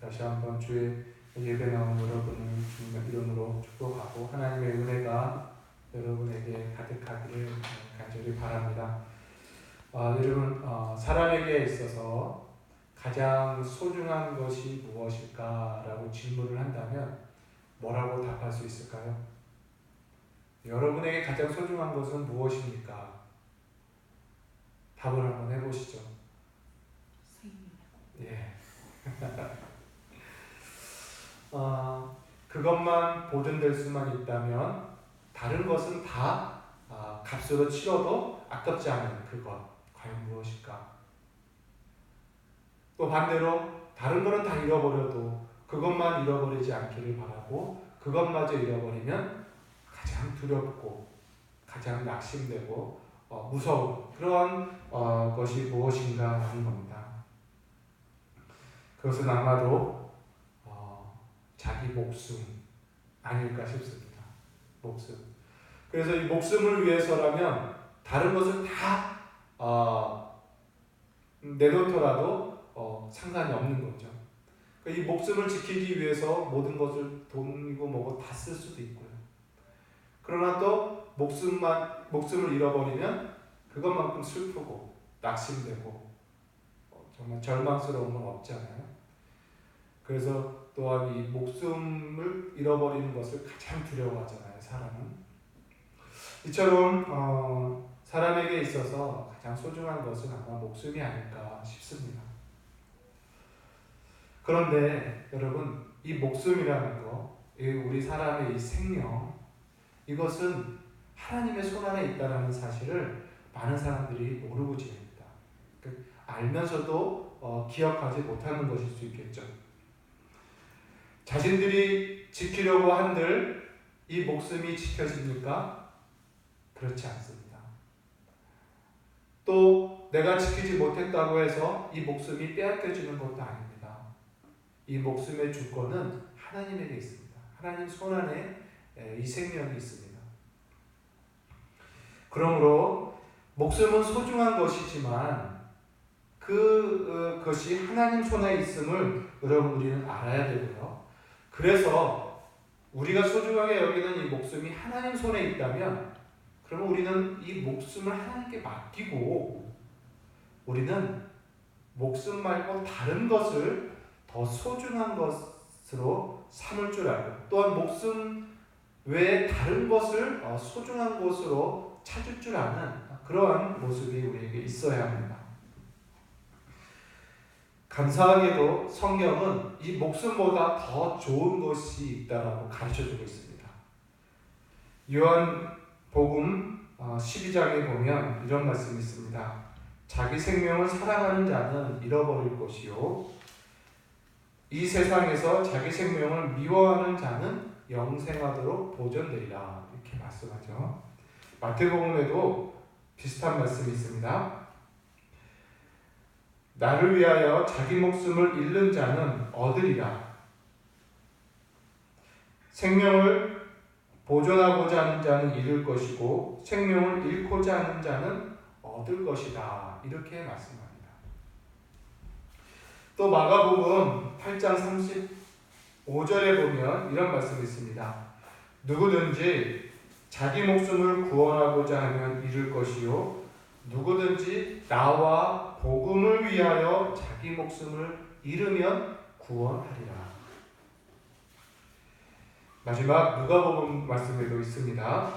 다시 한번 주의 예배 나온 여러분을 주님의 이름으로 축복하고 하나님의 은혜가 여러분에게 가득하기를 간절히 바랍니다. 여러분, 사람에게 있어서 가장 소중한 것이 무엇일까라고 질문을 한다면 뭐라고 답할 수 있을까요? 여러분에게 가장 소중한 것은 무엇입니까? 답을 한번 해보시죠. 예. 그것만 보존될 수만 있다면 다른 것은 다 값으로 치러도 아깝지 않은 그것, 과연 무엇일까? 또 반대로 다른 거는 다 잃어버려도 그것만 잃어버리지 않기를 바라고 그것마저 잃어버리면 가장 두렵고 가장 낙심되고 무서운 그런 것이 무엇인가 하는 겁니다. 그것은 아마도 자기 목숨 아닐까 싶습니다. 목숨. 그래서 이 목숨을 위해서라면 다른 것을 다 내놓더라도 상관이 없는 거죠. 이 목숨을 지키기 위해서 모든 것을 돈이고 뭐고 다 쓸 수도 있고요. 그러나 또 목숨을 잃어버리면 그것만큼 슬프고 낙심되고 정말 절망스러운 건 없잖아요. 그래서 또한 이 목숨을 잃어버리는 것을 가장 두려워하잖아요, 사람은. 이처럼 사람에게 있어서 가장 소중한 것은 아마 목숨이 아닐까 싶습니다. 그런데 여러분, 이 목숨이라는 거, 우리 사람의 이 생명, 이것은 하나님의 손 안에 있다는 사실을 많은 사람들이 모르고 지냅니다. 알면서도 기억하지 못하는 것일 수 있겠죠. 자신들이 지키려고 한들 이 목숨이 지켜집니까? 그렇지 않습니다. 또 내가 지키지 못했다고 해서 이 목숨이 빼앗겨지는 것도 아닙니다. 이 목숨의 주권은 하나님에게 있습니다. 하나님 손 안에 이 생명이 있습니다. 그러므로 목숨은 소중한 것이지만 그것이 하나님 손에 있음을 여러분 우리는 알아야 되고요. 그래서 우리가 소중하게 여기는 이 목숨이 하나님 손에 있다면 그러면 우리는 이 목숨을 하나님께 맡기고 우리는 목숨 말고 다른 것을 더 소중한 것으로 삼을 줄 알고 또한 목숨 외에 다른 것을 소중한 것으로 찾을 줄 아는 그러한 모습이 우리에게 있어야 합니다. 감사하게도 성경은 이 목숨보다 더 좋은 것이 있다고 가르쳐주고 있습니다. 요한복음 12장에 보면 이런 말씀이 있습니다. 자기 생명을 사랑하는 자는 잃어버릴 것이요 이 세상에서 자기 생명을 미워하는 자는 영생하도록 보존되리라 이렇게 말씀하죠. 마태복음에도 비슷한 말씀이 있습니다. 나를 위하여 자기 목숨을 잃는 자는 얻으리라. 생명을 보존하고자 하는 자는 잃을 것이고 생명을 잃고자 하는 자는 얻을 것이다. 이렇게 말씀합니다. 또 마가복음 8장 35절에 보면 이런 말씀이 있습니다. 누구든지 자기 목숨을 구원하고자 하면 잃을 것이요 누구든지 나와 복음을 위하여 자기 목숨을 잃으면 구원하리라. 마지막 누가복음 말씀에도 있습니다.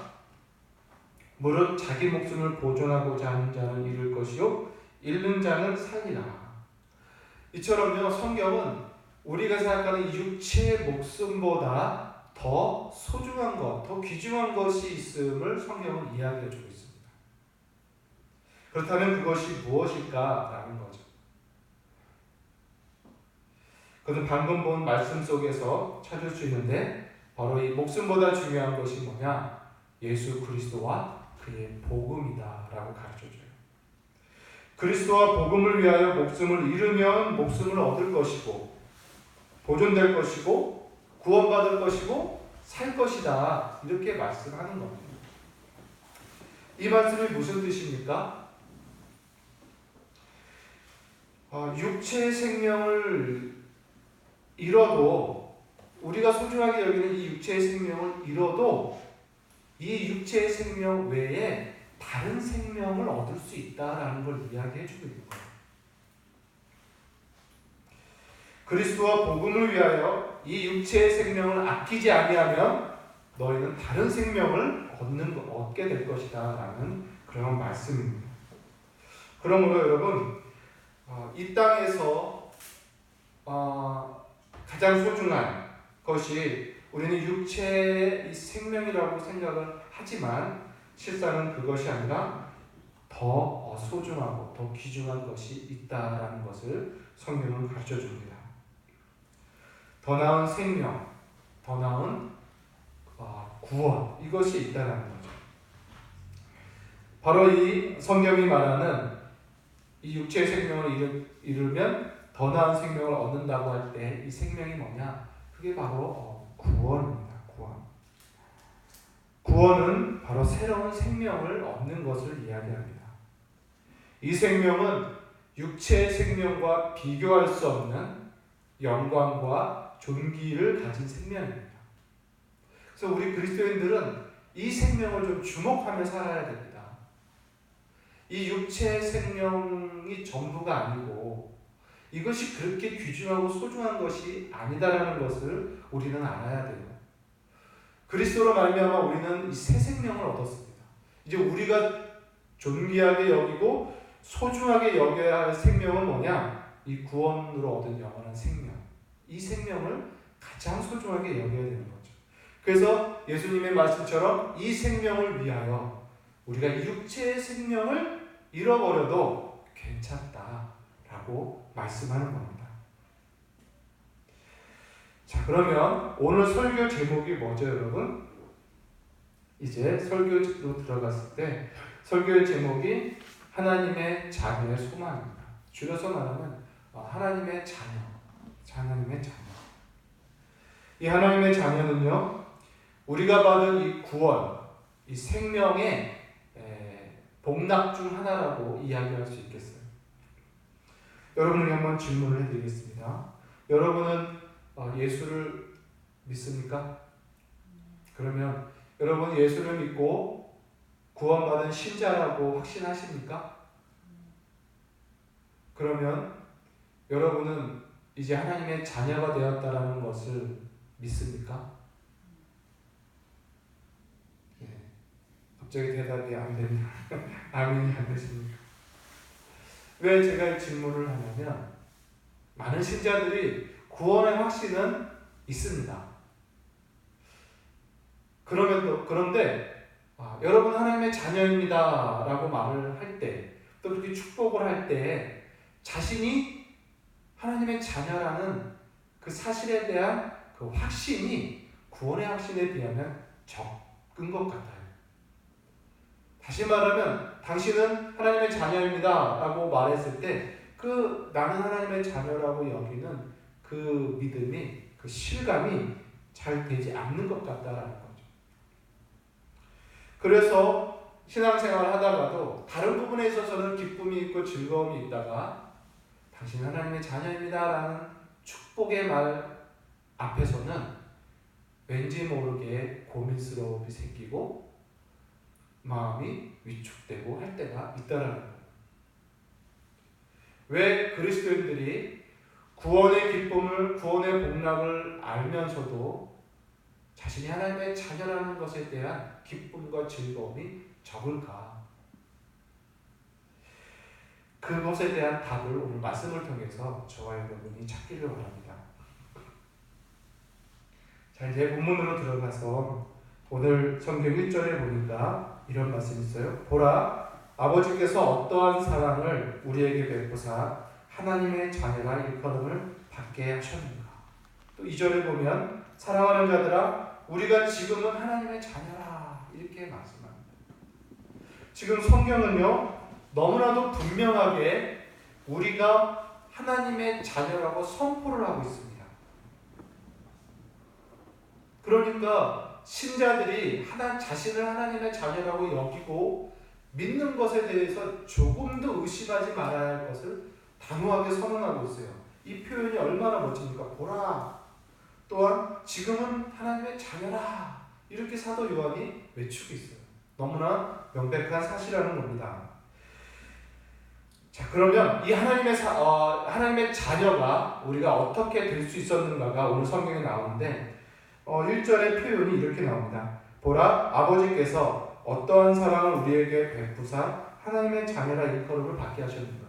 무릇 자기 목숨을 보존하고자 하는 자는 잃을 것이요 잃는 자는 살리라. 이처럼요 성경은 우리가 생각하는 육체의 목숨보다 더 소중한 것, 더 귀중한 것이 있음을 성경은 이야기해주고 있습니다. 그렇다면 그것이 무엇일까라는 거죠. 그것은 방금 본 말씀 속에서 찾을 수 있는데 바로 이 목숨보다 중요한 것이 뭐냐? 예수 그리스도와 그의 복음이다라고 가르쳐줘요. 그리스도와 복음을 위하여 목숨을 잃으면 목숨을 얻을 것이고 보존될 것이고 구원받을 것이고 살 것이다 이렇게 말씀하는 겁니다. 이 말씀이 무슨 뜻입니까? 육체의 생명을 잃어도 우리가 소중하게 여기는 이 육체의 생명을 잃어도 이 육체의 생명 외에 다른 생명을 얻을 수 있다라는 걸 이야기해 주고 있는 거예요. 그리스도와 복음을 위하여 이 육체의 생명을 아끼지 아니하면 너희는 다른 생명을 얻게 될 것이다 라는 그런 말씀입니다. 그러므로 여러분 이 땅에서 가장 소중한 것이 우리는 육체의 생명이라고 생각을 하지만 실상은 그것이 아니라 더 소중하고 더 귀중한 것이 있다라는 것을 성경은 가르쳐 줍니다. 더 나은 생명, 더 나은 구원, 이것이 있다는 거죠. 바로 이 성경이 말하는 이 육체의 생명을 잃으면 더 나은 생명을 얻는다고 할 때 이 생명이 뭐냐? 그게 바로 구원입니다. 구원은 바로 새로운 생명을 얻는 것을 이야기합니다. 이 생명은 육체의 생명과 비교할 수 없는 영광과 존귀를 가진 생명입니다. 그래서 우리 그리스도인들은 이 생명을 좀 주목하며 살아야 됩니다. 이 육체의 생명이 전부가 아니고 이것이 그렇게 귀중하고 소중한 것이 아니다라는 것을 우리는 알아야 돼요. 그리스도로 말미암아 우리는 이 새 생명을 얻었습니다. 이제 우리가 존귀하게 여기고 소중하게 여겨야 할 생명은 뭐냐? 이 구원으로 얻은 영원한 생명. 이 생명을 가장 소중하게 여겨야 되는 거죠. 그래서 예수님의 말씀처럼 이 생명을 위하여 우리가 육체의 생명을 잃어버려도 괜찮다라고 말씀하는 겁니다. 자, 그러면 오늘 설교 제목이 뭐죠, 여러분? 이제 설교로 들어갔을 때 설교의 제목이 하나님의 자녀의 소망입니다. 줄여서 말하면 하나님의 자녀, 하나님의 자녀. 이 하나님의 자녀는요, 우리가 받은 이 구원, 이 생명의 복락 중 하나라고 이야기할 수 있겠어요. 여러분에게 한번 질문을 해드리겠습니다. 여러분은 예수를 믿습니까? 그러면 여러분 예수를 믿고 구원받은 신자라고 확신하십니까? 그러면 여러분은 이제 하나님의 자녀가 되었다라는 것을 믿습니까? 네. 갑자기 대답이 안 됩니다. 아멘이 안 되십니까? 왜 제가 이 질문을 하냐면 많은 신자들이 구원의 확신은 있습니다. 그런데 여러분 하나님의 자녀입니다 라고 말을 할 때, 또 그렇게 축복을 할 때 자신이 하나님의 자녀라는 그 사실에 대한 그 확신이 구원의 확신에 비하면 적은 것 같아요. 다시 말하면 당신은 하나님의 자녀입니다 라고 말했을 때 그 나는 하나님의 자녀라고 여기는 그 믿음이, 그 실감이 잘 되지 않는 것 같다라는 거죠. 그래서 신앙생활을 하다가도 다른 부분에 있어서는 기쁨이 있고 즐거움이 있다가 당신은 하나님의 자녀입니다 라는 축복의 말 앞에서는 왠지 모르게 고민스러움이 생기고 마음이 위축되고 할 때가 있다라는 거예요. 왜 그리스도인들이 구원의 기쁨을, 구원의 복락을 알면서도 자신이 하나님의 자녀라는 것에 대한 기쁨과 즐거움이 적을까? 그것에 대한 답을 오늘 말씀을 통해서 저와 여러분이 찾기를 바랍니다. 자, 이제 본문으로 들어가서 오늘 성경 1절에 보니까 이런 말씀이 있어요. 보라, 아버지께서 어떠한 사랑을 우리에게 베푸사 하나님의 자녀라 일컬음을 받게 하셨는가. 또 2절에 보면 사랑하는 자들아 우리가 지금은 하나님의 자녀라 이렇게 말씀합니다. 지금 성경은요 너무나도 분명하게 우리가 하나님의 자녀라고 선포를 하고 있습니다. 그러니까 신자들이 자신을 하나님의 자녀라고 여기고 믿는 것에 대해서 조금도 의심하지 말아야 할 것을 단호하게 선언하고 있어요. 이 표현이 얼마나 멋집니까? 보라. 또한 지금은 하나님의 자녀라. 이렇게 사도 요한이 외치고 있어요. 너무나 명백한 사실이라는 겁니다. 자, 그러면 이 하나님의 자녀가 우리가 어떻게 될 수 있었는가가 오늘 성경에 나오는데 1절의 표현이 이렇게 나옵니다. 보라, 아버지께서 어떠한 사랑을 우리에게 베푸사 하나님의 자녀라 일컬음을 받게 하셨는가.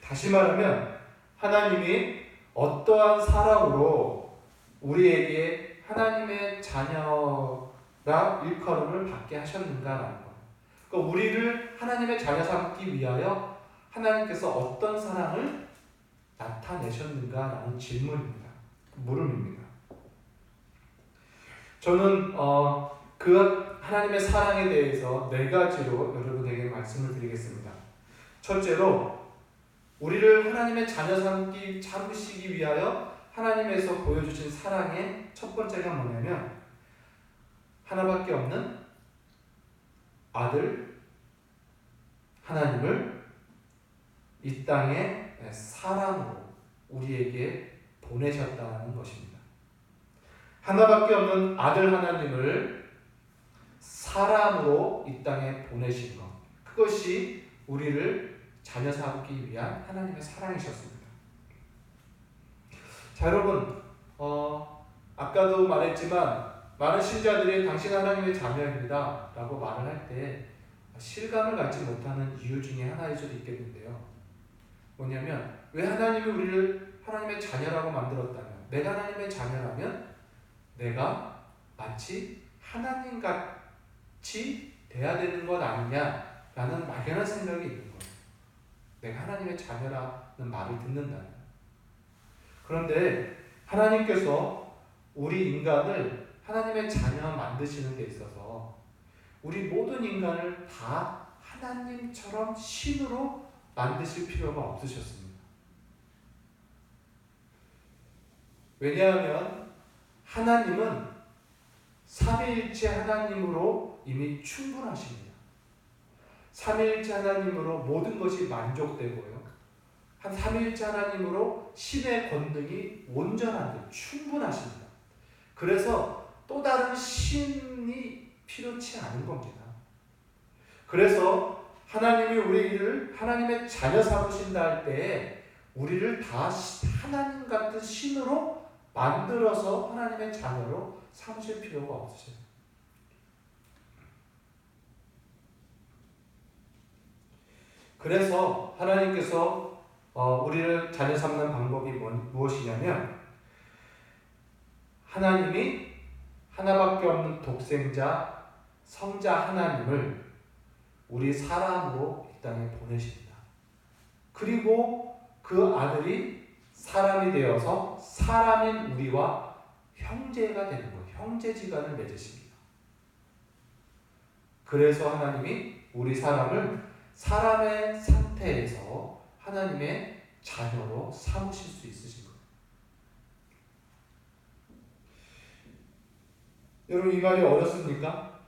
다시 말하면 하나님이 어떠한 사랑으로 우리에게 하나님의 자녀라 일컬음을 받게 하셨는가라는 거예요. 그러니까 우리를 하나님의 자녀 삼기 위하여 하나님께서 어떤 사랑을 나타내셨는가라는 질문입니다. 물음입니다. 저는 그 하나님의 사랑에 대해서 4가지로 여러분에게 말씀을 드리겠습니다. 첫째로 우리를 하나님의 자녀 삼으시기 위하여 하나님에서 보여주신 사랑의 첫 번째가 뭐냐면 하나밖에 없는 아들 하나님을 이 땅에 사랑으로 우리에게 보내셨다는 것입니다. 하나밖에 없는 아들 하나님을 사랑으로 이 땅에 보내신 것, 그것이 우리를 자녀 삼기 위한 하나님의 사랑이셨습니다. 자, 여러분, 아까도 말했지만 많은 신자들이 당신 하나님의 자녀입니다 라고 말을 할 때 실감을 갖지 못하는 이유 중에 하나일 수도 있겠는데요. 뭐냐면 왜 하나님이 우리를 하나님의 자녀라고 만들었다면, 내가 하나님의 자녀라면 내가 마치 하나님같이 돼야 되는 것 아니냐라는 막연한 생각이 있는 거예요. 내가 하나님의 자녀라는 말을 듣는다면. 그런데 하나님께서 우리 인간을 하나님의 자녀 만드시는 데 있어서 우리 모든 인간을 다 하나님처럼 신으로 만드실 필요가 없으셨습니다. 왜냐하면 하나님은 삼위일체 하나님으로 이미 충분하십니다. 삼위일체 하나님으로 모든 것이 만족되고요. 삼위일체 하나님으로 신의 권능이 온전한데 충분하십니다. 그래서 또 다른 신이 필요치 않은 겁니다. 그래서 하나님이 우리를 하나님의 자녀 삼으신다 할 때에 우리를 다 하나님 같은 신으로 만들어서 하나님의 자녀로 삼으실 필요가 없으세요. 그래서 하나님께서 우리를 자녀 삼는 방법이 무엇이냐면 하나님이 하나밖에 없는 독생자 성자 하나님을 우리 사람으로 이 땅에 보내십니다. 그리고 그 아들이 사람이 되어서 사람인 우리와 형제가 되는 거예요. 형제지간을 맺으십니다. 그래서 하나님이 우리 사람을 사람의 상태에서 하나님의 자녀로 삼으실 수 있으신 거예요. 여러분, 이 말이 어렵습니까?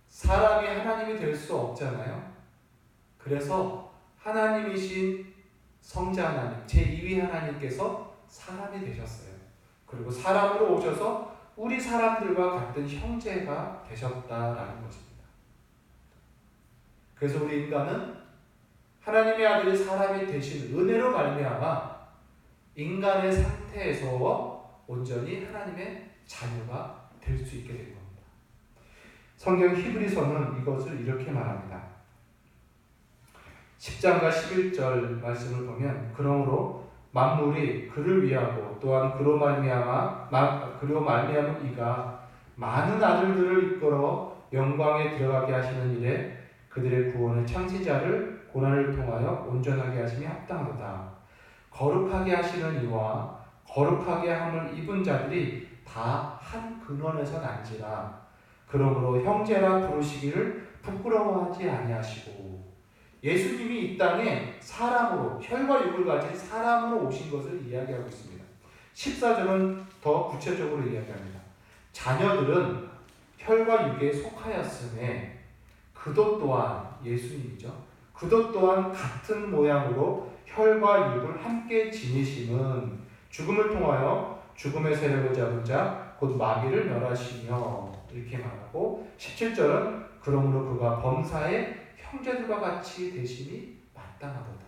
사람이 하나님이 될 수 없잖아요. 그래서 하나님이신 성자 하나님, 제2위 하나님께서 사람이 되셨어요. 그리고 사람으로 오셔서 우리 사람들과 같은 형제가 되셨다라는 것입니다. 그래서 우리 인간은 하나님의 아들이 사람이 되신 은혜로 말미암아 인간의 상태에서 온전히 하나님의 자녀가 될 수 있게 된 겁니다. 성경 히브리서는 이것을 이렇게 말합니다. 10장과 11절 말씀을 보면 그러므로 만물이 그를 위하고 또한 그로 말미암은 이가 많은 아들들을 이끌어 영광에 들어가게 하시는 일에 그들의 구원의 창시자를 고난을 통하여 온전하게 하심이 합당하도다. 거룩하게 하시는 이와 거룩하게 함을 입은 자들이 다 한 근원에서 난지라. 그러므로 형제라 부르시기를 부끄러워하지 아니하시고. 예수님이 이 땅에 사람으로, 혈과 육을 가진 사람으로 오신 것을 이야기하고 있습니다. 14절은 더 구체적으로 이야기합니다. 자녀들은 혈과 육에 속하였음에 그도 또한, 예수님이죠, 그도 또한 같은 모양으로 혈과 육을 함께 지니심은 죽음을 통하여 죽음의 세력을 잡은 자 곧 마귀를 멸하시며 이렇게 말하고 17절은 그러므로 그가 범사의 형제들과 같이 되심이 마땅하도다.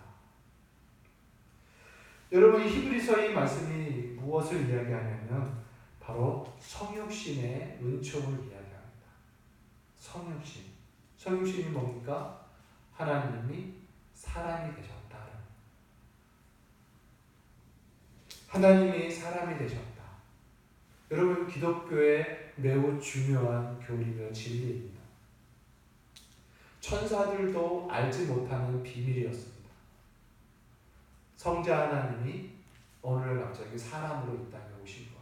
여러분, 이 히브리서의 말씀이 무엇을 이야기하냐면 바로 성육신의 은총을 이야기합니다. 성육신. 성육신이 뭡니까? 하나님이 사람이 되셨다. 하나님이 사람이 되셨다. 여러분, 기독교의 매우 중요한 교리며 진리입니다. 천사들도 알지 못하는 비밀이었습니다. 성자 하나님이 오늘 갑자기 사람으로 이 땅에 오신 것.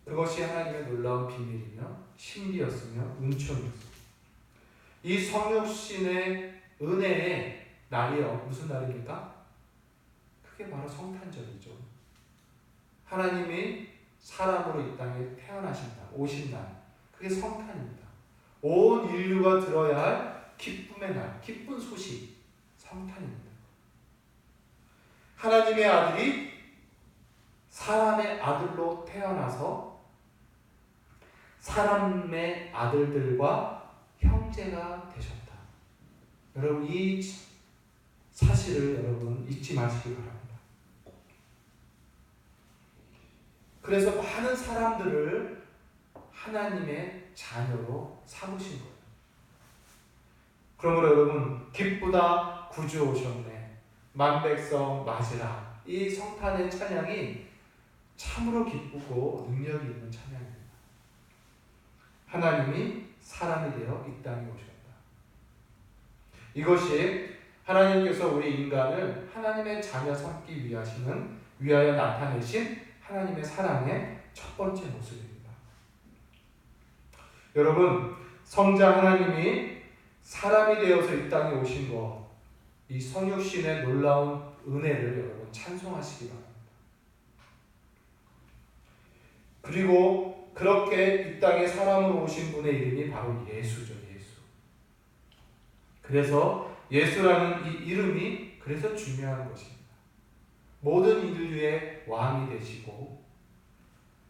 그것이 하나님의 놀라운 비밀이며 신비였으며 은총이었습니다. 이 성육신의 은혜의 날이요. 무슨 날입니까? 그게 바로 성탄절이죠. 하나님이 사람으로 이 땅에 태어나신 날, 오신 날. 그게 성탄입니다. 온 인류가 들어야 할 기쁨의 날, 기쁜 소식, 성탄입니다. 하나님의 아들이 사람의 아들로 태어나서 사람의 아들들과 형제가 되셨다. 여러분, 이 사실을 여러분 잊지 마시기 바랍니다. 그래서 많은 사람들을 하나님의 자녀로 삼으신 거예요. 그러므로 여러분, 기쁘다 구주 오셨네, 만백성 맞으라, 이 성탄의 찬양이 참으로 기쁘고 능력이 있는 찬양입니다. 하나님이 사람이 되어 이 땅에 오셨다. 이것이 하나님께서 우리 인간을 하나님의 자녀 삼기 위하여 나타내신 하나님의 사랑의 첫 번째 모습입니다. 여러분, 성자 하나님이 사람이 되어서 이 땅에 오신 것, 이 성육신의 놀라운 은혜를 여러분 찬송하시기 바랍니다. 그리고 그렇게 이 땅에 사람으로 오신 분의 이름이 바로 예수죠. 예수. 그래서 예수라는 이 이름이 그래서 중요한 것입니다. 모든 인류의 왕이 되시고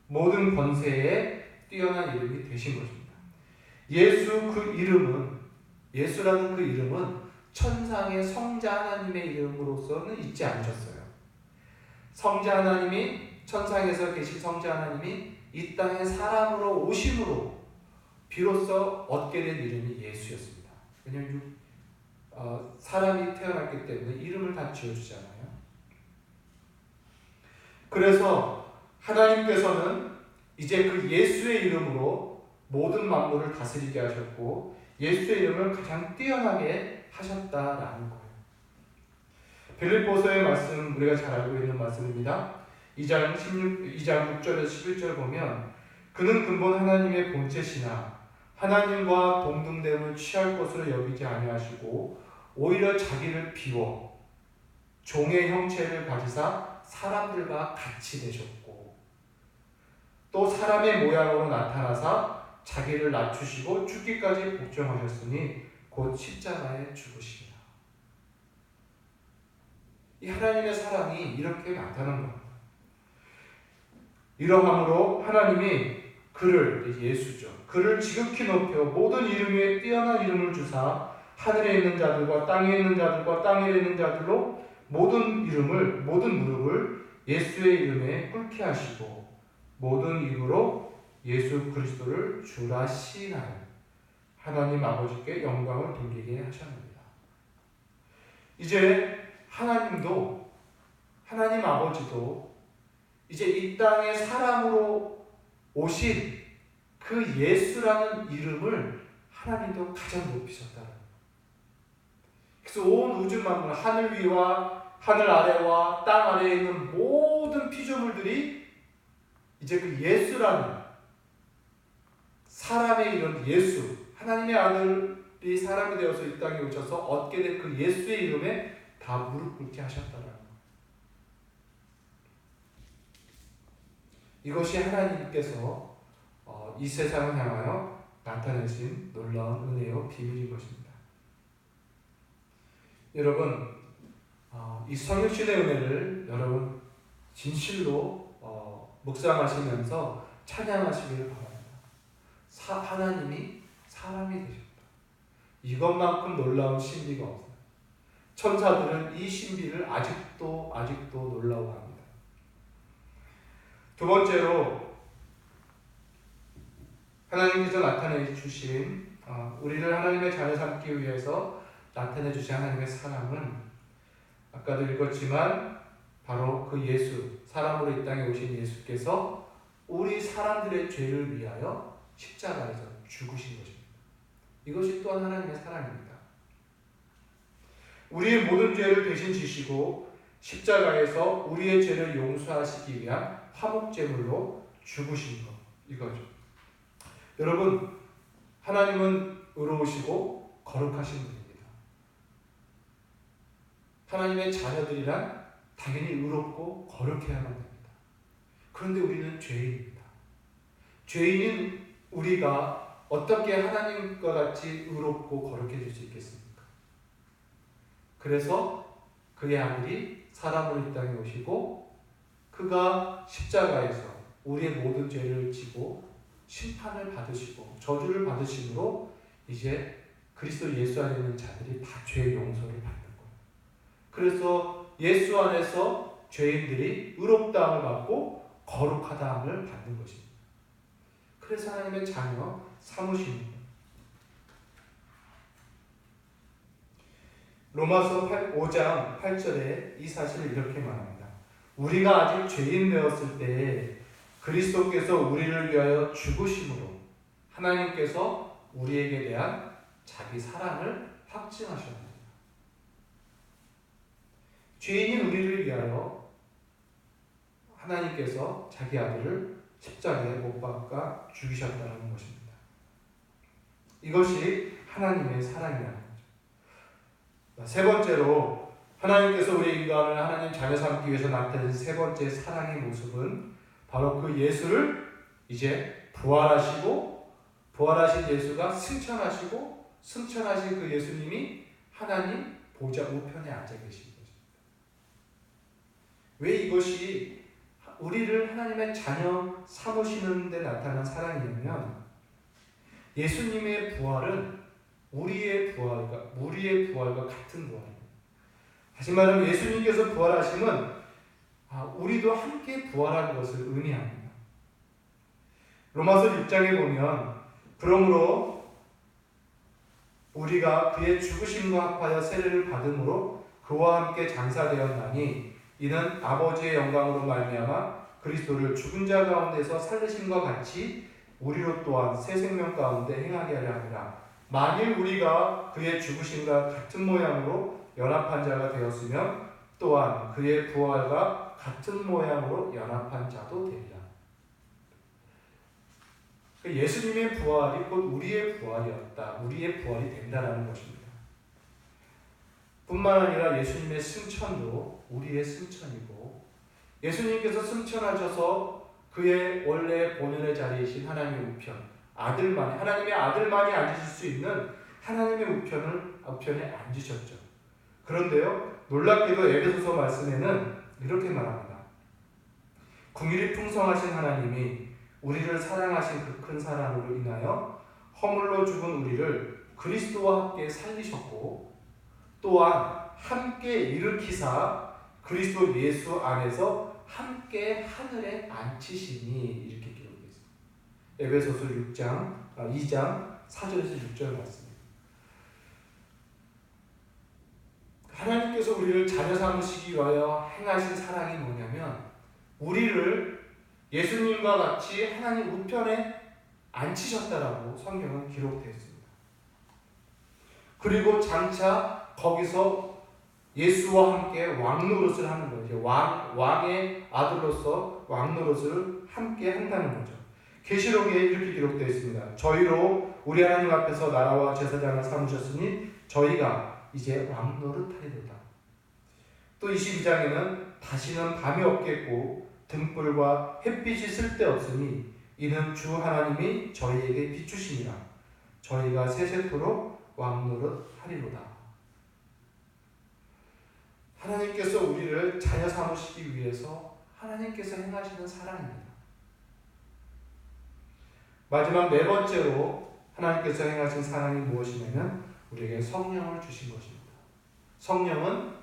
모든 권세에 뛰어난 이름이 되신 것입니다. 예수라는 그 이름은 천상의 성자 하나님의 이름으로서는 잊지 않으셨어요. 성자 하나님이, 천상에서 계신 성자 하나님이 이 땅에 사람으로 오심으로 비로소 얻게 된 이름이 예수였습니다. 왜냐하면 사람이 태어났기 때문에 이름을 다 지어주잖아요. 그래서 하나님께서는 이제 그 예수의 이름으로 모든 만물을 다스리게 하셨고 예수의 이름을 가장 뛰어나게 하셨다라는 거예요. 빌립보서의 말씀, 우리가 잘 알고 있는 말씀입니다. 2장 6절에서 11절 보면 그는 근본 하나님의 본체시나 하나님과 동등됨을 취할 것으로 여기지 아니하시고 오히려 자기를 비워 종의 형체를 가지사 사람들과 같이 되셨고 또 사람의 모양으로 나타나사 자기를 낮추시고 죽기까지 복종하셨으니 곧 십자가에 죽으시니라. 이 하나님의 사랑이 이렇게 나타나는 겁니다. 이러함으로 하나님이 그를, 예수죠, 그를 지극히 높여 모든 이름 위에 뛰어난 이름을 주사 하늘에 있는 자들과 땅에 있는 자들과 땅에 있는 자들로 모든 무릎을 예수의 이름에 꿇게 하시고 모든 입으로 예수 그리스도를 주라 시인하여 하나님 아버지께 영광을 돌리게 하셨습니다. 이제 하나님 아버지도 이제 이 땅에 사람으로 오신 그 예수라는 이름을 하나님도 가장 높이셨다. 그래서 온 우주 만물, 하늘 위와 하늘 아래와 땅 아래에 있는 모든 피조물들이 이제 그 예수라는 사람의 이름 예수, 하나님의 아들이 사람이 되어서 이 땅에 오셔서 얻게 된 그 예수의 이름에 다 무릎 꿇게 하셨다라는 것. 이것이 하나님께서 이 세상을 향하여 나타내신 놀라운 은혜요 비밀인 것입니다. 여러분, 이 성육신의 은혜를 여러분 진실로 묵상하시면서 찬양하시길 바랍니다. 하나님이 사람이 되셨다. 이것만큼 놀라운 신비가 없어요. 천사들은 이 신비를 아직도 놀라워합니다. 두 번째로 하나님께서 나타내 주신 우리를 하나님의 자녀 삼기 위해서 나타내 주신 하나님의 사랑은 아까도 읽었지만 바로 그 예수, 사람으로 이 땅에 오신 예수께서 우리 사람들의 죄를 위하여 십자가에서 죽으신 것입니다. 이것이 또한 하나님의 사랑입니다. 우리의 모든 죄를 대신 지시고 십자가에서 우리의 죄를 용서하시기 위한 화목제물로 죽으신 것, 이거죠. 여러분, 하나님은 의로우시고 거룩하신 분입니다. 하나님의 자녀들이란 당연히 의롭고 거룩해야만 됩니다. 그런데 우리는 죄인입니다. 죄인인 우리가 어떻게 하나님과 같이 의롭고 거룩해질 수 있겠습니까? 그래서 그의 아들이 사람으로 이 땅에 오시고 그가 십자가에서 우리의 모든 죄를 지고 심판을 받으시고 저주를 받으심으로 이제 그리스도 예수 안에 있는 자들이 다 죄의 용서를 받는 거예요. 그래서 예수 안에서 죄인들이 의롭다함을 받고 거룩하다함을 받는 것입니다. 그래서 하나님의 자녀 삼으십니다. 로마서 5장 8절에 이 사실을 이렇게 말합니다. 우리가 아직 죄인 되었을 때에 그리스도께서 우리를 위하여 죽으심으로 하나님께서 우리에게 대한 자기 사랑을 확증하셨습니다. 죄인인 우리를 위하여 하나님께서 자기 아들을 십자가에 못 박아 죽이셨다는 것입니다. 이것이 하나님의 사랑이라는 거죠. 세 번째로 하나님께서 우리 인간을 하나님 자녀 삼기 위해서 나타낸 세 번째 사랑의 모습은 바로 그 예수를 이제 부활하신 예수가 승천하신 그 예수님이 하나님 보좌 우편에 앉아 계신 것입니다. 왜 이것이 우리를 하나님의 자녀 삼으시는 데 나타난 사랑이냐면 예수님의 부활은 우리의 부활과 같은 부활입니다. 다시 말하면 예수님께서 부활하심은 우리도 함께 부활하는 것을 의미합니다. 로마서 6장에 보면 그러므로 우리가 그의 죽으심과 합하여 세례를 받음으로 그와 함께 장사되었나니 이는 아버지의 영광으로 말미암아 그리스도를 죽은 자 가운데서 살리심과 같이 우리로 또한 새 생명 가운데 행하게 하려 함이라. 만일 우리가 그의 죽으심과 같은 모양으로 연합한 자가 되었으면 또한 그의 부활과 같은 모양으로 연합한 자도 되리라. 예수님의 부활이 곧 우리의 부활이었다. 우리의 부활이 된다라는 것입니다. 뿐만 아니라 예수님의 승천도 우리의 승천이고 예수님께서 승천하셔서 그의 원래 본연의 자리이신 하나님의 우편, 하나님의 아들만이 앉으실 수 있는 하나님의 우편에 앉으셨죠. 그런데요, 놀랍게도 에베소서 말씀에는 이렇게 말합니다. 긍휼이 풍성하신 하나님이 우리를 사랑하신 그 큰 사랑으로 인하여 허물로 죽은 우리를 그리스도와 함께 살리셨고 또한 함께 일으키사 그리스도 예수 안에서 함께 하늘에 앉히시니 이렇게 기록되어 있습니다. 에베소서 2장 4절에서 6절 말씀입니다. 하나님께서 우리를 자녀 삼으시기 위하여 행하신 사랑이 뭐냐면 우리를 예수님과 같이 하나님 우편에 앉히셨다라고 성경은 기록되어 있습니다. 그리고 장차 거기서 예수와 함께 왕노릇을 하는 거죠. 왕의 아들로서 왕노릇을 함께 한다는 거죠. 계시록에 이렇게 기록되어 있습니다. 저희로 우리 하나님 앞에서 나라와 제사장을 삼으셨으니 저희가 이제 왕노릇하리로다. 또 22장에는 다시는 밤이 없겠고 등불과 햇빛이 쓸데없으니 이는 주 하나님이 저희에게 비추시니라. 저희가 세세토록 왕노릇하리로다. 하나님께서 우리를 자녀 삼으시기 위해서 하나님께서 행하시는 사랑입니다. 마지막 네 번째로 하나님께서 행하신 사랑이 무엇이냐면 우리에게 성령을 주신 것입니다. 성령은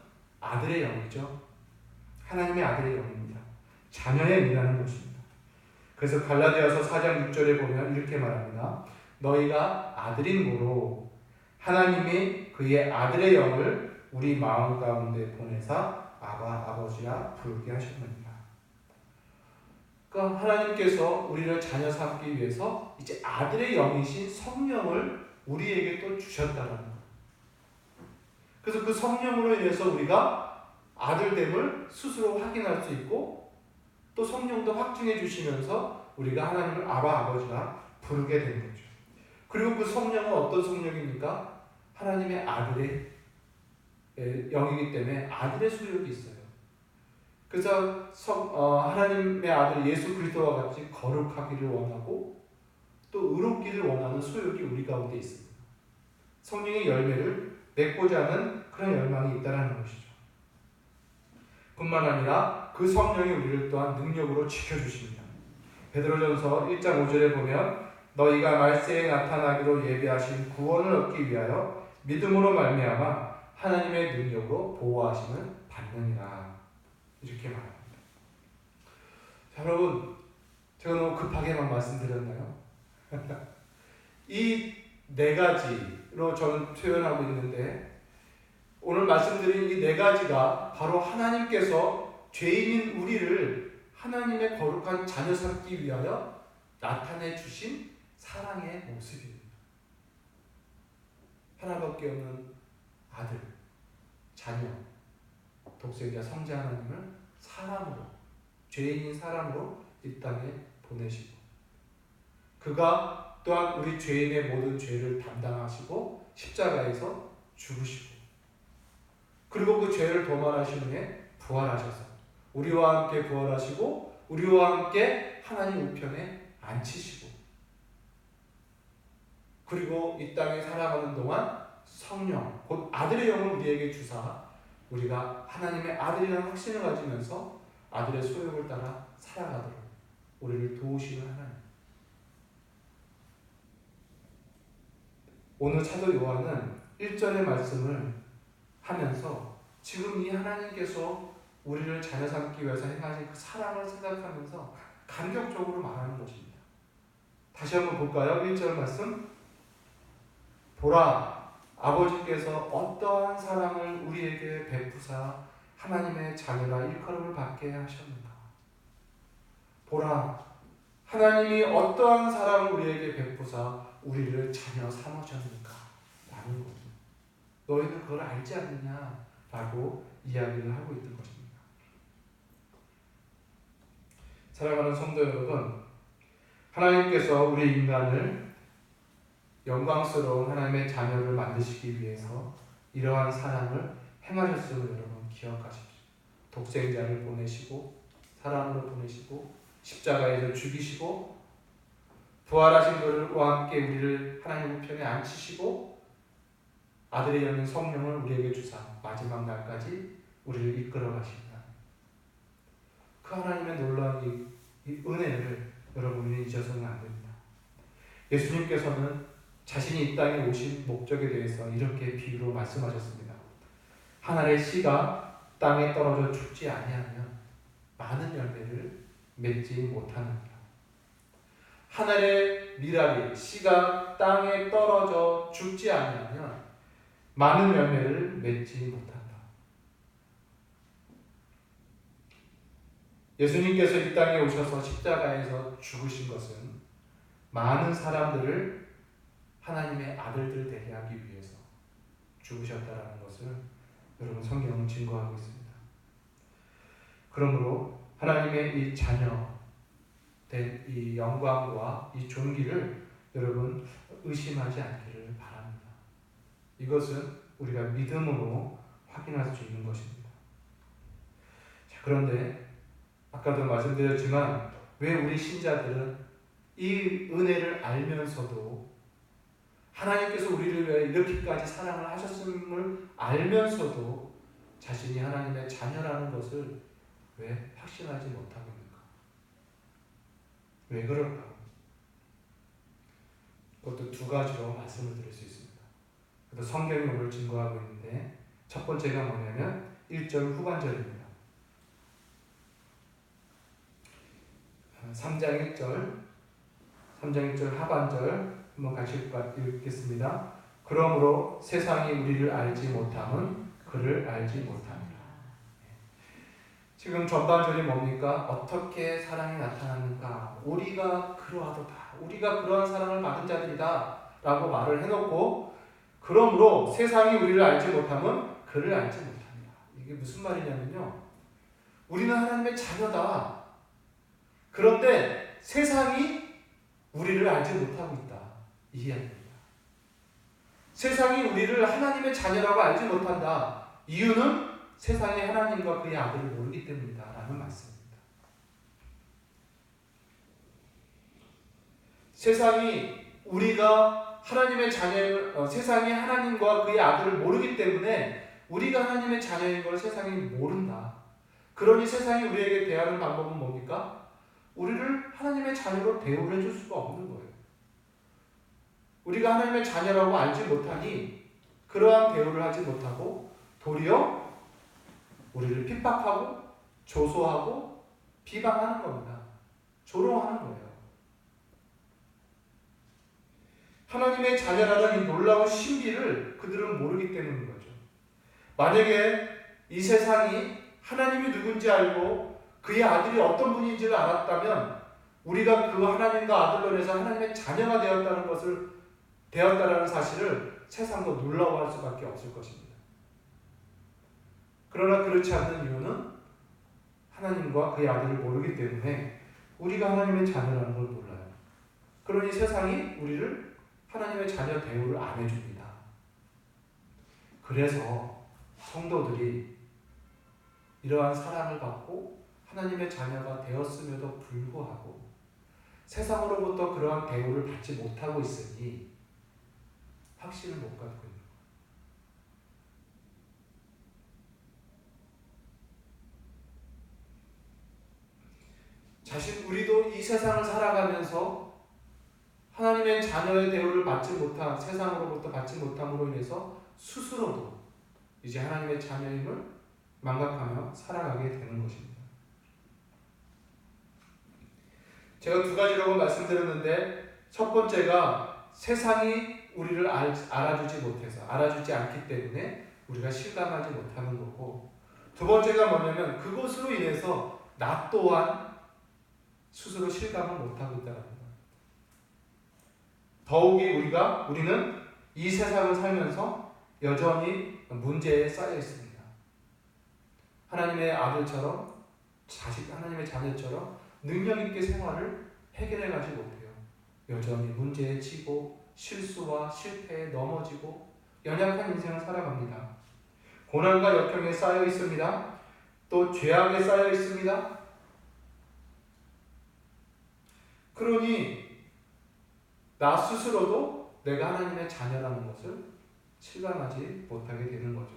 아들의 영이죠. 하나님의 아들의 영입니다. 자녀의 의미라는 것입니다. 그래서 갈라디아서 4장 6절에 보면 이렇게 말합니다. 너희가 아들인고로 하나님이 그의 아들의 영을 우리 마음 가운데 보내사 아바 아버지라 부르게 하셨느니라. 그러니까 하나님께서 우리를 자녀 삼기 위해서 이제 아들의 영이신 성령을 우리에게 또 주셨다는 거예요. 그래서 그 성령으로 인해서 우리가 아들됨을 스스로 확인할 수 있고 또 성령도 확증해 주시면서 우리가 하나님을 아바 아버지라 부르게 된 거죠. 그리고 그 성령은 어떤 성령입니까? 하나님의 아들의 영이기 때문에 아들의 소욕이 있어요. 그래서 하나님의 아들 예수 그리스도와 같이 거룩하기를 원하고 또 의롭기를 원하는 소욕이 우리 가운데 있습니다. 성령의 열매를 맺고자 하는 그런 열망이 있다는 것이죠. 뿐만 아니라 그 성령이 우리를 또한 능력으로 지켜주십니다. 베드로전서 1장 5절에 보면 너희가 말세에 나타나기로 예비하신 구원을 얻기 위하여 믿음으로 말미암아 하나님의 능력으로 보호하심을 받느니라. 이렇게 말합니다. 자, 여러분, 제가 너무 급하게만 말씀드렸나요? 이 네 가지로 저는 표현하고 있는데 오늘 말씀드린 이 네 가지가 바로 하나님께서 죄인인 우리를 하나님의 거룩한 자녀 삼기 위하여 나타내 주신 사랑의 모습입니다. 하나밖에 없는 아들, 자녀, 독생자 성자 하나님을 사람으로, 죄인인 사람으로 이 땅에 보내시고 그가 또한 우리 죄인의 모든 죄를 담당하시고 십자가에서 죽으시고 그리고 그 죄를 도말하신 후에 부활하셔서 우리와 함께 부활하시고 우리와 함께 하나님 우편에 앉히시고 그리고 이 땅에 살아가는 동안 성령, 곧 아들의 영을 우리에게 주사 우리가 하나님의 아들이라는 확신을 가지면서 아들의 소욕을 따라 살아가도록 우리를 도우시는 하나님. 오늘 사도 요한은 1절의 말씀을 하면서 지금 이 하나님께서 우리를 자녀 삼기 위해서 행하신 그 사랑을 생각하면서 감격적으로 말하는 것입니다. 다시 한번 볼까요? 1절 말씀. 보라, 아버지께서 어떠한 사랑을 우리에게 베푸사 하나님의 자녀라 일컬음을 받게 하셨는가. 보라, 하나님이 어떠한 사랑을 우리에게 베푸사 우리를 자녀 삼으셨는가 라는 거죠. 너희는 그걸 알지 않느냐 라고 이야기를 하고 있는 것입니다. 사랑하는 성도 여러분, 하나님께서 우리 인간을 영광스러운 하나님의 자녀를 만드시기 위해서 이러한 사랑을 행하셨음을 여러분 기억하십시오. 독생자를 보내시고 사랑으로 보내시고 십자가에서 죽이시고 부활하신 그와 함께 우리를 하나님 우편에 앉히시고 아들의 영인 성령을 우리에게 주사 마지막 날까지 우리를 이끌어 가십니다. 그 하나님의 놀라운 이 은혜를 여러분이 잊어서는 안 됩니다. 예수님께서는 자신이 이 땅에 오신 목적에 대해서 이렇게 비유로 말씀하셨습니다. 한 알의 씨가 땅에 떨어져 죽지 아니하면 많은 열매를 맺지 못하느니라. 한 알의 밀알이 씨가 땅에 떨어져 죽지 아니하면 많은 열매를 맺지 못한다. 예수님께서 이 땅에 오셔서 십자가에서 죽으신 것은 많은 사람들을 하나님의 아들들 되게 하기 위해서 죽으셨다라는 것을 여러분 성경은 증거하고 있습니다. 그러므로 하나님의 이 자녀 된 이 영광과 이 존귀를 여러분 의심하지 않기를 바랍니다. 이것은 우리가 믿음으로 확인할 수 있는 것입니다. 자, 그런데 아까도 말씀드렸지만 왜 우리 신자들은 이 은혜를 알면서도 하나님께서 우리를 위해 이렇게까지 사랑을 하셨음을 알면서도 자신이 하나님의 자녀라는 것을 왜 확신하지 못하고 있는가? 왜 그럴까? 그것도 두 가지로 말씀을 드릴 수 있습니다. 그래서 성경이 오늘 증거하고 있는데 첫 번째가 뭐냐면 1절 후반절입니다. 3장 1절 하반절 한번 같이 읽겠습니다. 그러므로 세상이 우리를 알지 못함은 그를 알지 못합니다. 지금 전반절이 뭡니까? 어떻게 사랑이 나타나는가? 우리가 그러하도다. 우리가 그러한 사랑을 받은 자들이다. 라고 말을 해놓고 그러므로 세상이 우리를 알지 못함은 그를 알지 못합니다. 이게 무슨 말이냐면요. 우리는 하나님의 자녀다. 그런데 세상이 우리를 알지 못하고 있다. 이 이야기입니다. 세상이 우리를 하나님의 자녀라고 알지 못한다. 이유는 세상이 하나님과 그의 아들을 모르기 때문이다. 라는 말씀입니다. 세상이 우리가 하나님의 자녀, 세상이 하나님과 그의 아들을 모르기 때문에 우리가 하나님의 자녀인 걸 세상이 모른다. 그러니 세상이 우리에게 대하는 방법은 뭡니까? 우리를 하나님의 자녀로 대우를 해줄 수가 없는 거예요. 우리가 하나님의 자녀라고 알지 못하니 그러한 대우를 하지 못하고 도리어 우리를 핍박하고 조소하고 비방하는 겁니다. 조롱하는 거예요. 하나님의 자녀라는 이 놀라운 신비를 그들은 모르기 때문인 거죠. 만약에 이 세상이 하나님이 누군지 알고 그의 아들이 어떤 분인지를 알았다면 우리가 그 하나님과 아들로 인해서 하나님의 자녀가 되었다라는 사실을 세상도 놀라워할 수밖에 없을 것입니다. 그러나 그렇지 않는 이유는 하나님과 그의 아들을 모르기 때문에 우리가 하나님의 자녀라는 걸 몰라요. 그러니 세상이 우리를 하나님의 자녀 대우를 안 해줍니다. 그래서 성도들이 이러한 사랑을 받고 하나님의 자녀가 되었음에도 불구하고 세상으로부터 그러한 대우를 받지 못하고 있으니 확신을 못 갖고 있는 거예요. 우리도 이 세상을 살아가면서 하나님의 자녀의 대우를 받지 못한 세상으로부터 받지 못함으로 인해서 스스로도 이제 하나님의 자녀임을 망각하며 살아가게 되는 것입니다. 제가 두 가지라고 말씀드렸는데 첫 번째가 세상이 우리를 알아주지 못해서 알아주지 않기 때문에 우리가 실감하지 못하는 거고 두 번째가 뭐냐면 그것으로 인해서 나 또한 스스로 실감을 못하고 있다는 겁니다. 더욱이 우리는 이 세상을 살면서 여전히 문제에 쌓여 있습니다. 하나님의 아들처럼 하나님의 자녀처럼 능력 있게 생활을 해결해 가지 못해요. 여전히 문제에 치고 실수와 실패에 넘어지고 연약한 인생을 살아갑니다. 고난과 역경에 쌓여 있습니다. 또 죄악에 쌓여 있습니다. 그러니 나 스스로도 내가 하나님의 자녀라는 것을 실감하지 못하게 되는 거죠.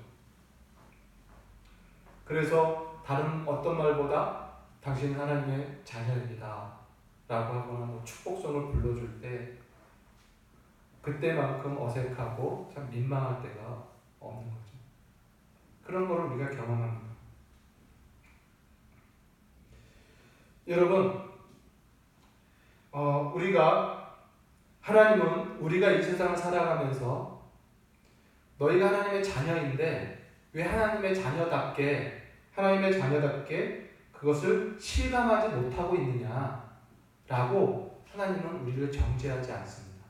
그래서 다른 어떤 말보다 당신 하나님의 자녀입니다 라고 하거나 축복성을 불러줄 때 그때만큼 어색하고 참 민망할 때가 없는 거죠. 그런 걸 우리가 경험합니다. 여러분, 하나님은 우리가 이 세상을 살아가면서 너희가 하나님의 자녀인데 왜 하나님의 자녀답게 그것을 실감하지 못하고 있느냐라고 하나님은 우리를 정죄하지 않습니다.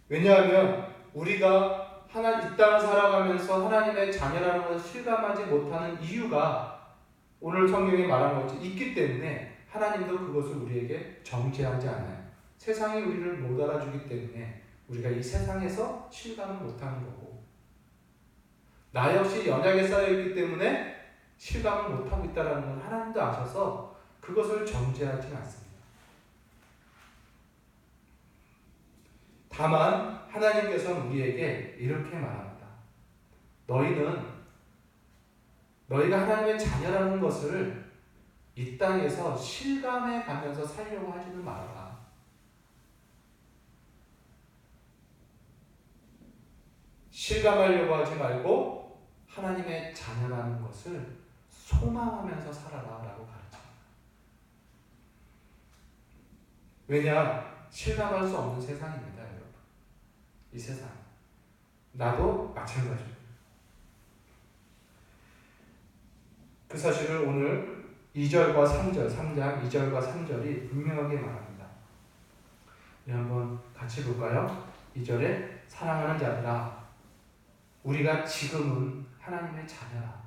왜냐하면 우리가 이 땅을 살아가면서 하나님의 자녀라는 것을 실감하지 못하는 이유가 오늘 성경에 말한 것이 있기 때문에 하나님도 그것을 우리에게 정죄하지 않아요. 세상이 우리를 못 알아주기 때문에 우리가 이 세상에서 실감을 못하는 거고 나 역시 연약에 쌓여있기 때문에 실감을 못하고 있다는 건 하나님도 아셔서 그것을 정죄하지 않습니다. 다만 하나님께서는 우리에게 이렇게 말합니다. 너희가 하나님의 자녀라는 것을 이 땅에서 실감해 가면서 살려고 하지는 말아라. 실감하려고 하지 말고 하나님의 자녀라는 것을 소망하면서 살아라라고 가르칩니다. 왜냐? 실감할 수 없는 세상입니다, 여러분. 이 세상. 나도 마찬가지입니다. 그 사실을 오늘 2절과 3절, 3장 2절과 3절이 분명하게 말합니다. 우리 한번 같이 볼까요? 2절에 사랑하는 자들아, 우리가 지금은 하나님의 자녀라.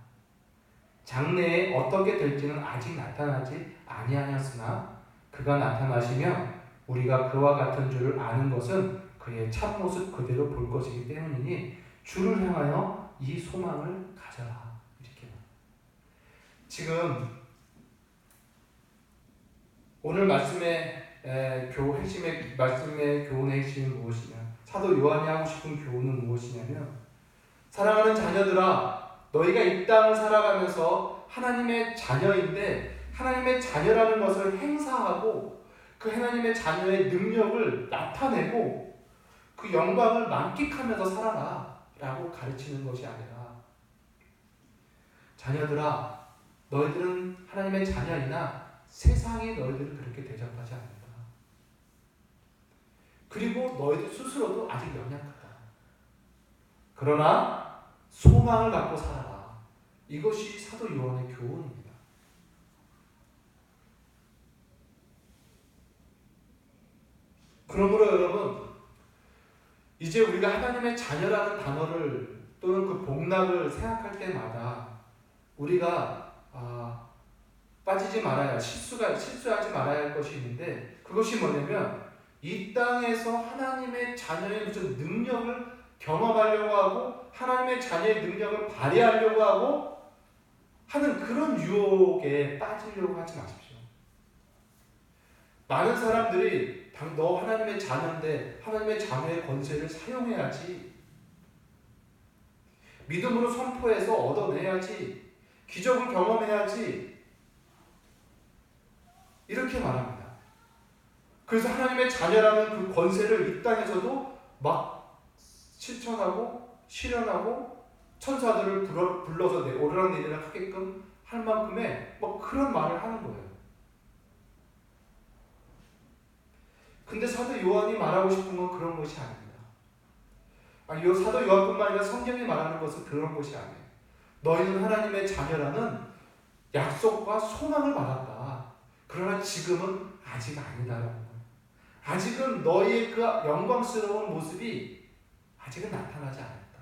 장래에 어떻게 될지는 아직 나타나지 아니하였으나 그가 나타나시면 우리가 그와 같은 줄을 아는 것은 그의 참모습 그대로 볼 것이기 때문이니 주를 향하여 이 소망을 가져라. 이렇게 지금 오늘 말씀의 말씀의 교훈의 핵심이 무엇이냐? 사도 요한이 하고 싶은 교훈은 무엇이냐면, 사랑하는 자녀들아, 너희가 이 땅을 살아가면서 하나님의 자녀인데 하나님의 자녀라는 것을 행사하고 그 하나님의 자녀의 능력을 나타내고 그 영광을 만끽하면서 살아라 라고 가르치는 것이 아니라, 자녀들아, 너희들은 하나님의 자녀이나 세상이 너희들을 그렇게 대접하지 않는다. 그리고 너희들 스스로도 아직 연약하다. 그러나 소망을 갖고 살아라. 이것이 사도 요한의 교훈입니다. 그러므로 여러분, 이제 우리가 하나님의 자녀라는 단어를 또는 그 복락을 생각할 때마다 우리가 빠지지 말아야, 실수하지 말아야 할 것이 있는데, 그것이 뭐냐면 이 땅에서 하나님의 자녀의 무슨 능력을 경험하려고 하고 하나님의 자녀의 능력을 발휘하려고 하고 하는 그런 유혹에 빠지려고 하지 마십시오. 많은 사람들이 너 하나님의 자녀인데 하나님의 자녀의 권세를 사용해야지, 믿음으로 선포해서 얻어내야지, 기적을 경험해야지, 이렇게 말합니다. 그래서 하나님의 자녀라는 그 권세를 이 땅에서도 막 실천하고 실현하고 천사들을 불러서 오르락내리락 하게끔 할 만큼의 뭐 그런 말을 하는 거예요. 근데 사도 요한이 말하고 싶은 건 그런 것이 아닙니다. 사도 요한뿐만 아니라 성경이 말하는 것은 그런 것이 아니에요. 너희는 하나님의 자녀라는 약속과 소망을 받았다. 그러나 지금은 아직 아니다라는 거예요. 아직은 너희의 그 영광스러운 모습이 아직은 나타나지 않았다.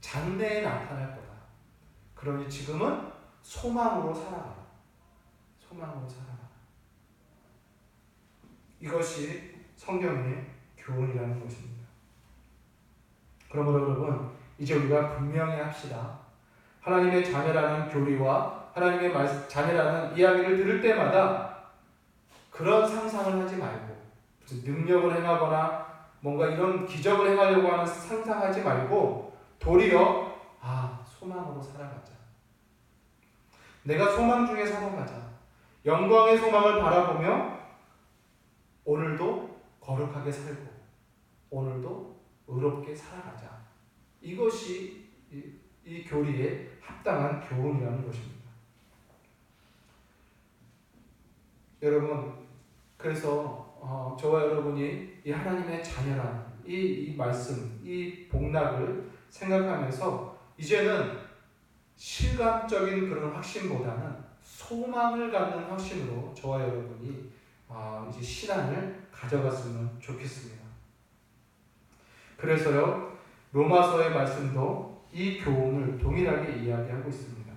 장래에 나타날 거다. 그러니 지금은 소망으로 살아라. 소망으로 살아라. 이것이 성경의 교훈이라는 것입니다. 그러므로 여러분, 이제 우리가 분명히 합시다. 하나님의 자녀라는 교리와 하나님의 자녀라는 이야기를 들을 때마다 그런 상상을 하지 말고, 무슨 능력을 행하거나 뭔가 이런 기적을 행하려고 하는 상상하지 말고 도리어 소망으로 살아가자. 내가 소망 중에 살아가자. 영광의 소망을 바라보며 오늘도 거룩하게 살고 오늘도 의롭게 살아가자. 이것이 이 교리에 합당한 교훈이라는 것입니다. 여러분, 그래서 저와 여러분이 이 하나님의 자녀라는 이 말씀, 이 복락을 생각하면서 이제는 실감적인 그런 확신보다는 소망을 갖는 확신으로 저와 여러분이 이제 신앙을 가져갔으면 좋겠습니다. 그래서요, 로마서의 말씀도 이 교훈을 동일하게 이야기하고 있습니다.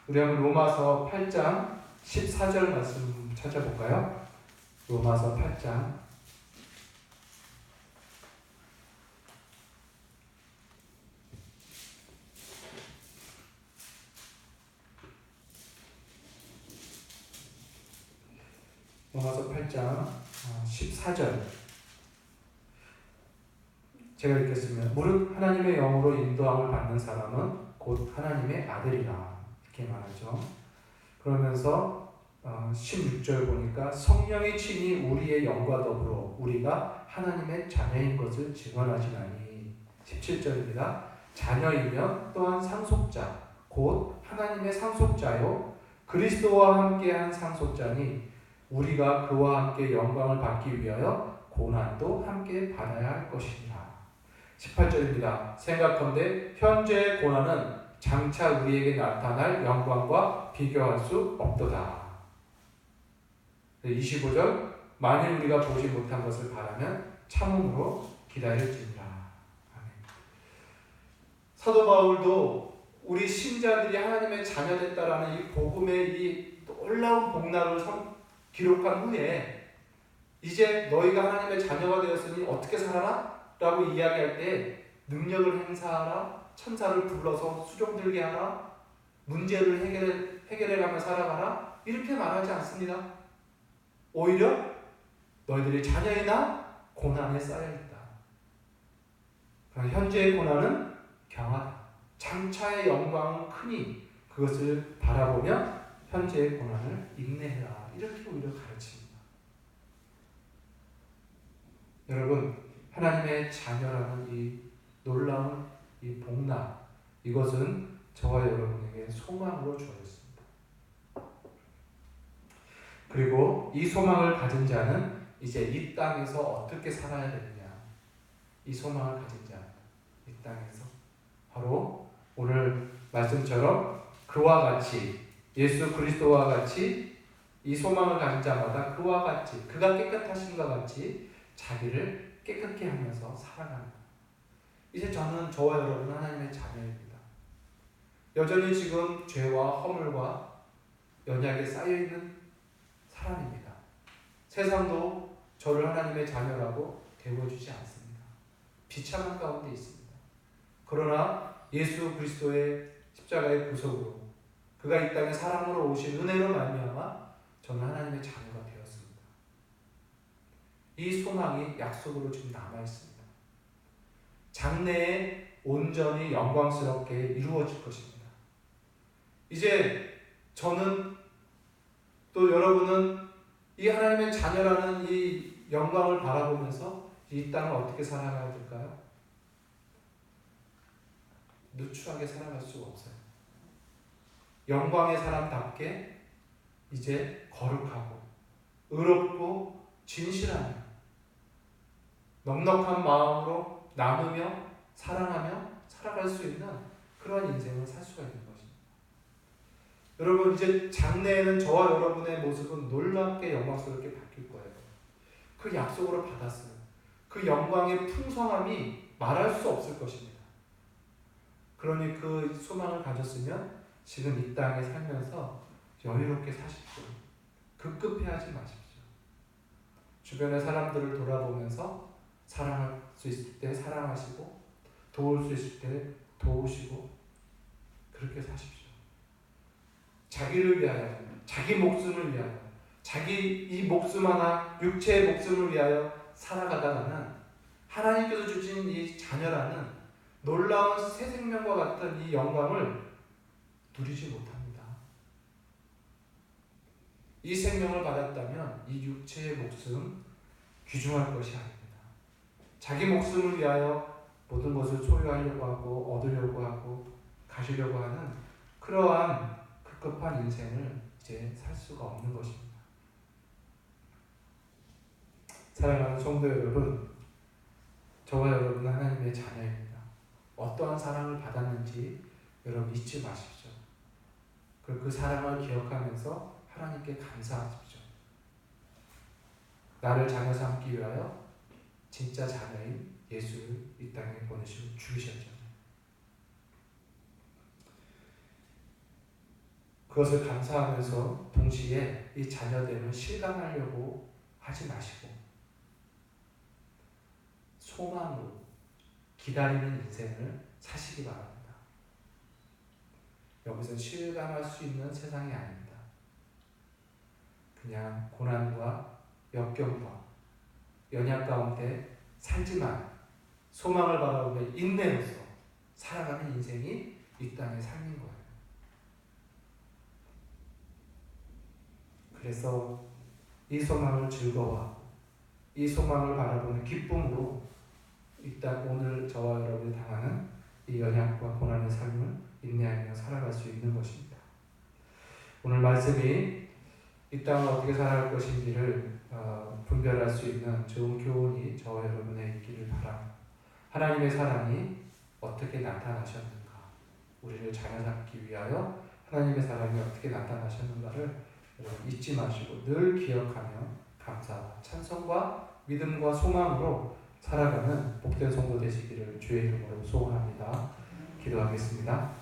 우리 한번 로마서 8장 14절 말씀 찾아볼까요? 로마서 8장 14절 제가 읽겠습니다. 무릇 하나님의 영으로 인도함을 받는 사람은 곧 하나님의 아들이라 이렇게 말하죠. 그러면서 16절 보니까 성령이 친히 우리의 영과 더불어 우리가 하나님의 자녀인 것을 증언하시나니 17절입니다. 자녀이면 또한 상속자 곧 하나님의 상속자요 그리스도와 함께한 상속자니 우리가 그와 함께 영광을 받기 위하여 고난도 함께 받아야 할 것이니라. 18절입니다. 생각컨대 현재의 고난은 장차 우리에게 나타날 영광과 비교할 수 없도다. 25절 만일 우리가 보지 못한 것을 바라면 참음으로 기다릴지니라. 사도 바울도 우리 신자들이 하나님의 자녀됐다라는 이 복음의 이 놀라운 복락을 기록한 후에 이제 너희가 하나님의 자녀가 되었으니 어떻게 살아라? 라고 이야기할 때 능력을 행사하라, 천사를 불러서 수종 들게 하라, 문제를 해결해가며 살아가라 이렇게 말하지 않습니다. 오히려 너희들이 자녀이나 고난에 쌓여있다. 현재의 고난은 경하다. 장차의 영광은 크니 그것을 바라보며 현재의 고난을 인내해라. 이렇게 오히려 가르칩니다. 여러분, 하나님의 자녀라는 이 놀라운 이 복락, 이것은 저와 여러분에게 소망으로 주어졌습니다. 그리고 이 소망을 가진 자는 이제 이 땅에서 어떻게 살아야 되느냐. 이 소망을 가진 자, 이 땅에서 바로 오늘 말씀처럼 그와 같이 예수 그리스도와 같이 이 소망을 가진 자마다 그와 같이 그가 깨끗하신과 같이 자기를 깨끗게 하면서 살아가는 것. 이제 저와 여러분은 하나님의 자녀입니다. 여전히 지금 죄와 허물과 연약에 쌓여있는 사람입니다. 세상도 저를 하나님의 자녀라고 대우해주지 않습니다. 비참한 가운데 있습니다. 그러나 예수 그리스도의 십자가의 구속으로 그가 이 땅에 사람으로 오신 은혜로 말미암아 저는 하나님의 자녀가 되었습니다. 이 소망이 약속으로 지금 남아있습니다. 장래에 온전히 영광스럽게 이루어질 것입니다. 이제 저는 또 여러분은 이 하나님의 자녀라는 이 영광을 바라보면서 이 땅을 어떻게 살아가야 될까요? 누추하게 살아갈 수가 없어요. 영광의 사람답게 이제 거룩하고 의롭고 진실하며 넉넉한 마음으로 나누며 사랑하며 살아갈 수 있는 그런 인생을 살 수가 있는 것입니다. 여러분, 이제 장래에는 저와 여러분의 모습은 놀랍게 영광스럽게 바뀔 거예요. 그 약속으로 받았어요. 그 영광의 풍성함이 말할 수 없을 것입니다. 그러니 그 소망을 가졌으면 지금 이 땅에 살면서 여유롭게 사십시오. 급급해하지 마십시오. 주변의 사람들을 돌아보면서 사랑할 수 있을 때 사랑하시고 도울 수 있을 때 도우시고 그렇게 사십시오. 자기를 위하여, 자기 목숨을 위하여, 자기 이 목숨 하나, 육체의 목숨을 위하여 살아가다가는 하나님께서 주신 이 자녀라는 놀라운 새 생명과 같은 이 영광을 누리지 못합니다. 이 생명을 받았다면 이 육체의 목숨 귀중할 것이 아닙니다. 자기 목숨을 위하여 모든 것을 소유하려고 하고 얻으려고 하고 가지려고 하는 그러한 급급한 인생을 이제 살 수가 없는 것입니다. 사랑하는 성도 여러분, 저와 여러분은 하나님의 자녀입니다. 어떠한 사랑을 받았는지 여러분 잊지 마십시오. 그 사랑을 기억하면서 하나님께 감사하십시오. 나를 자녀 삼기 위하여 진짜 자녀인 예수를 이 땅에 보내시고 죽으셨잖아요. 그것을 감사하면서 동시에 이 자녀됨을 실감하려고 하지 마시고 소망으로 기다리는 인생을 사시기 바랍니다. 여기서 실감할 수 있는 세상이 아닙니다. 그냥 고난과 역경과 연약 가운데 살지만 소망을 바라보며 인내로서 살아가는 인생이 이 땅의 삶인 거예요. 그래서 이 소망을 즐거워하고 이 소망을 바라보는 기쁨으로 이 땅 오늘 저와 여러분이 당하는 이 연약과 고난의 삶을 인내하며 살아갈 수 있는 것입니다. 오늘 말씀이 이 땅을 어떻게 살아갈 것인지를 분별할 수 있는 좋은 교훈이 저와 여러분의 있기를 바랍니다. 하나님의 사랑이 어떻게 나타나셨는가, 우리를 자녀 삼기 위하여 하나님의 사랑이 어떻게 나타나셨는가를 여러분 잊지 마시고 늘 기억하며 감사와 찬송과 믿음과 소망으로 살아가는 복된 성도 되시기를 주의 이름으로 소원합니다. 기도하겠습니다.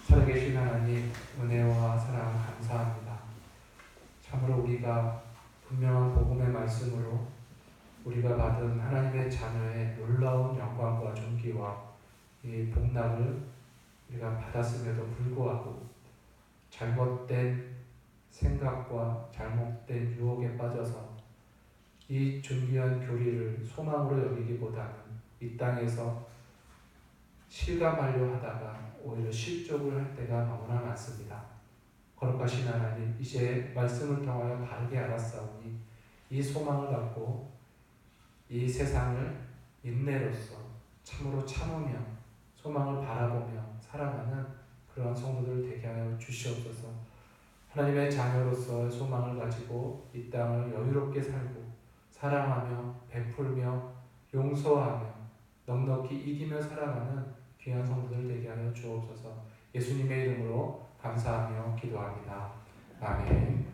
살아계신 하나님, 은혜와 사랑 감사합니다. 참으로 우리가 분명한 복음의 말씀으로 우리가 받은 하나님의 자녀의 놀라운 영광과 존귀와 이 복락을 우리가 받았음에도 불구하고 잘못된 생각과 잘못된 유혹에 빠져서 이 존귀한 교리를 소망으로 여기기보다는 이 땅에서 실감하려 하다가 오히려 실족을 할 때가 너무나 많습니다. 거룩하신 하나님, 이제 말씀을 통하여 바르게 알았사오니 이 소망을 갖고 이 세상을 인내로써 참으로 참으며 소망을 바라보며 살아가는 그러한 성도들 되게 하여 주시옵소서. 하나님의 자녀로서 소망을 가지고 이 땅을 여유롭게 살고 사랑하며 베풀며 용서하며 넉넉히 이기며 살아가는 귀한 성도들 되게 하여 주옵소서. 예수님의 이름으로 감사하며 기도합니다. 아멘.